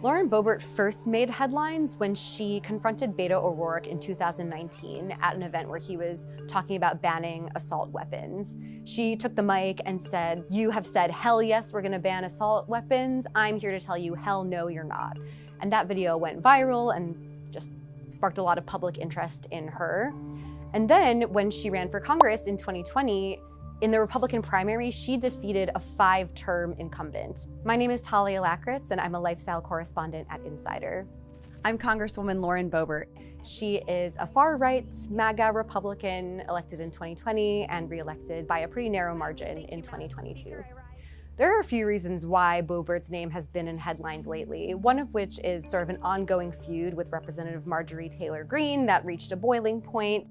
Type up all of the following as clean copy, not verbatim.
Lauren Boebert first made headlines when she confronted Beto O'Rourke in 2019 at an event where he was talking about banning assault weapons. She took the mic and said, "You have said, hell yes, we're gonna ban assault weapons. I'm here to tell you, hell no, you're not." And that video went viral and just sparked a lot of public interest in her. And then when she ran for Congress in 2020, in the Republican primary, she defeated a 5-term incumbent. My name is Talia Lakritz, and I'm a lifestyle correspondent at Insider. I'm Congresswoman Lauren Boebert. She is a far-right MAGA Republican elected in 2020 and reelected by a pretty narrow margin in 2022. There are a few reasons why Boebert's name has been in headlines lately, one of which is sort of an ongoing feud with Representative Marjorie Taylor Greene that reached a boiling point.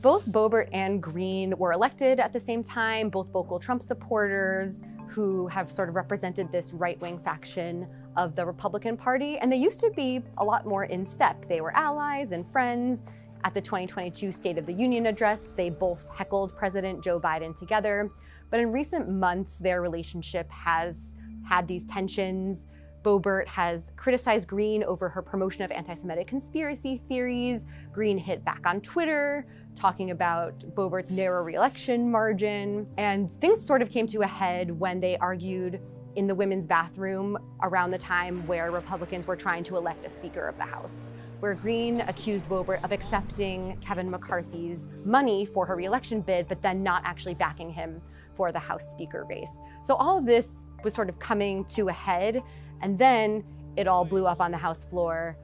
Both Boebert and Greene were elected at the same time, both vocal Trump supporters who have sort of represented this right-wing faction of the Republican Party, and they used to be a lot more in step. They were allies and friends. At the 2022 State of the Union address, they both heckled President Joe Biden together. But in recent months, their relationship has had these tensions. Boebert has criticized Greene over her promotion of anti-Semitic conspiracy theories. Greene hit back on Twitter, talking about Boebert's narrow re-election margin. And things sort of came to a head when they argued in the women's bathroom around the time where Republicans were trying to elect a Speaker of the House, where Greene accused Boebert of accepting Kevin McCarthy's money for her re-election bid, but then not actually backing him for the House Speaker race. So all of this was sort of coming to a head. And then it all blew up on the House floor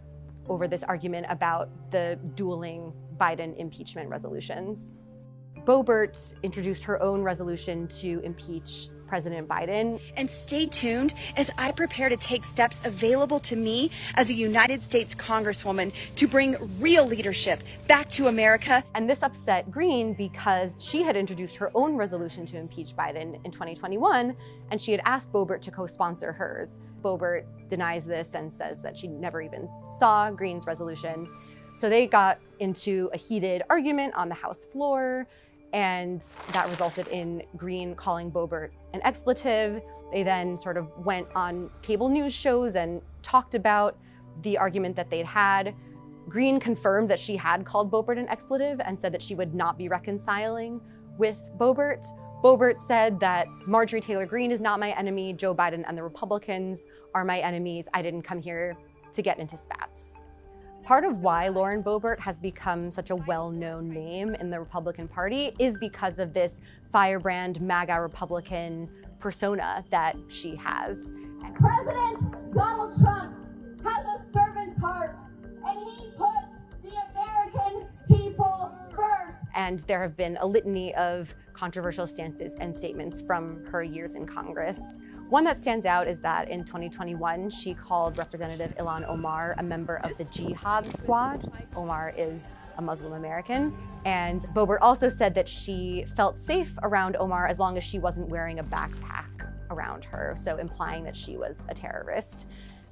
over this argument about the dueling Biden impeachment resolutions. Boebert introduced her own resolution to impeach President Biden. And stay tuned as I prepare to take steps available to me as a United States Congresswoman to bring real leadership back to America. And this upset Greene because she had introduced her own resolution to impeach Biden in 2021, and she had asked Boebert to co-sponsor hers. Boebert denies this and says that she never even saw Greene's resolution. So they got into a heated argument on the House floor, and that resulted in Greene calling Boebert an expletive. They then sort of went on cable news shows and talked about the argument that they'd had. Greene confirmed that she had called Boebert an expletive and said that she would not be reconciling with Boebert. Boebert said that Marjorie Taylor Greene is not my enemy. Joe Biden and the Republicans are my enemies. I didn't come here to get into spats. Part of why Lauren Boebert has become such a well-known name in the Republican Party is because of this firebrand MAGA Republican persona that she has. President Donald Trump has a servant's heart, and he puts the American people first. And there have been a litany of controversial stances and statements from her years in Congress. One that stands out is that in 2021, she called Representative Ilhan Omar a member of the Jihad Squad. Omar is a Muslim American. And Boebert also said that she felt safe around Omar as long as she wasn't wearing a backpack around her, so implying that she was a terrorist.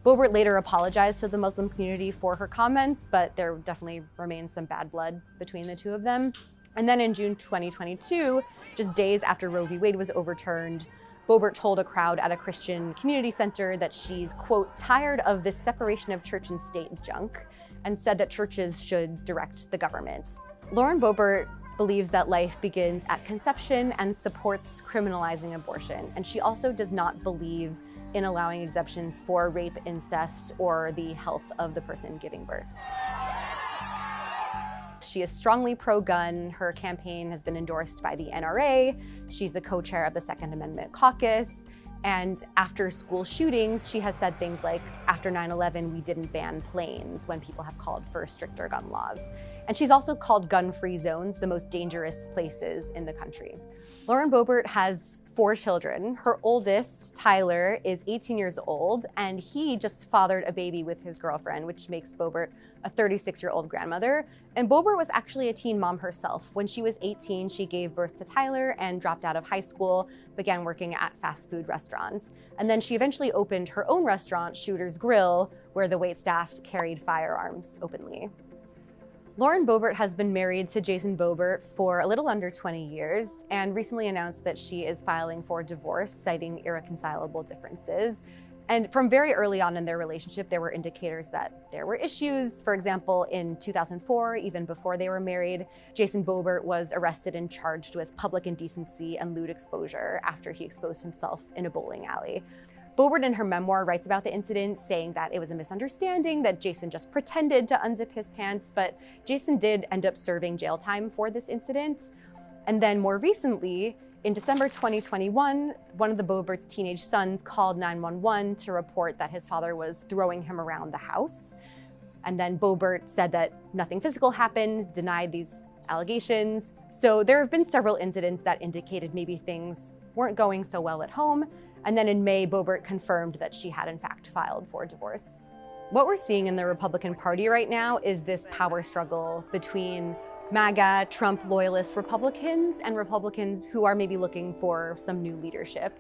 Boebert later apologized to the Muslim community for her comments, but there definitely remains some bad blood between the two of them. And then in June 2022, just days after Roe v. Wade was overturned, Boebert told a crowd at a Christian community center that she's, quote, tired of this separation of church and state junk, and said that churches should direct the government. Lauren Boebert believes that life begins at conception and supports criminalizing abortion. And she also does not believe in allowing exemptions for rape, incest, or the health of the person giving birth. She is strongly pro-gun. Her campaign has been endorsed by the NRA. She's the co-chair of the Second Amendment Caucus. And after school shootings, she has said things like, after 9/11, we didn't ban planes, when people have called for stricter gun laws. And she's also called gun-free zones the most dangerous places in the country. Lauren Boebert has 4 children. Her oldest, Tyler, is 18 years old, and he just fathered a baby with his girlfriend, which makes Boebert a 36-year-old grandmother. And Boebert was actually a teen mom herself. When she was 18, she gave birth to Tyler and dropped out of high school, began working at fast food restaurants. And then she eventually opened her own restaurant, Shooter's Grill, where the waitstaff carried firearms openly. Lauren Boebert has been married to Jason Boebert for a little under 20 years and recently announced that she is filing for divorce, citing irreconcilable differences. And from very early on in their relationship, there were indicators that there were issues. For example, in 2004, even before they were married, Jason Boebert was arrested and charged with public indecency and lewd exposure after he exposed himself in a bowling alley. Boebert in her memoir writes about the incident, saying that it was a misunderstanding, that Jason just pretended to unzip his pants, but Jason did end up serving jail time for this incident. And then more recently, in December 2021, one of the Boebert's teenage sons called 911 to report that his father was throwing him around the house. And then Boebert said that nothing physical happened, denied these allegations. So there have been several incidents that indicated maybe things weren't going so well at home. And then in May, Boebert confirmed that she had in fact filed for divorce. What we're seeing in the Republican Party right now is this power struggle between MAGA, Trump loyalist Republicans and Republicans who are maybe looking for some new leadership.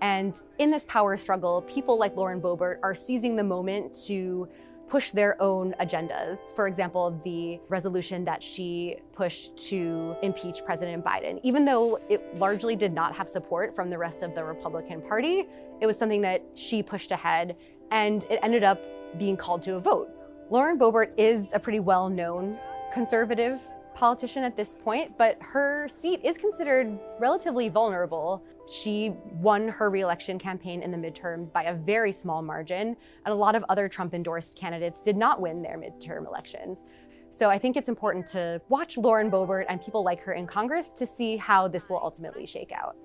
And in this power struggle, people like Lauren Boebert are seizing the moment to push their own agendas. For example, the resolution that she pushed to impeach President Biden. Even though it largely did not have support from the rest of the Republican Party, it was something that she pushed ahead, and it ended up being called to a vote. Lauren Boebert is a pretty well-known conservative politician at this point, but her seat is considered relatively vulnerable. She won her re-election campaign in the midterms by a very small margin, and a lot of other Trump-endorsed candidates did not win their midterm elections. So I think it's important to watch Lauren Boebert and people like her in Congress to see how this will ultimately shake out.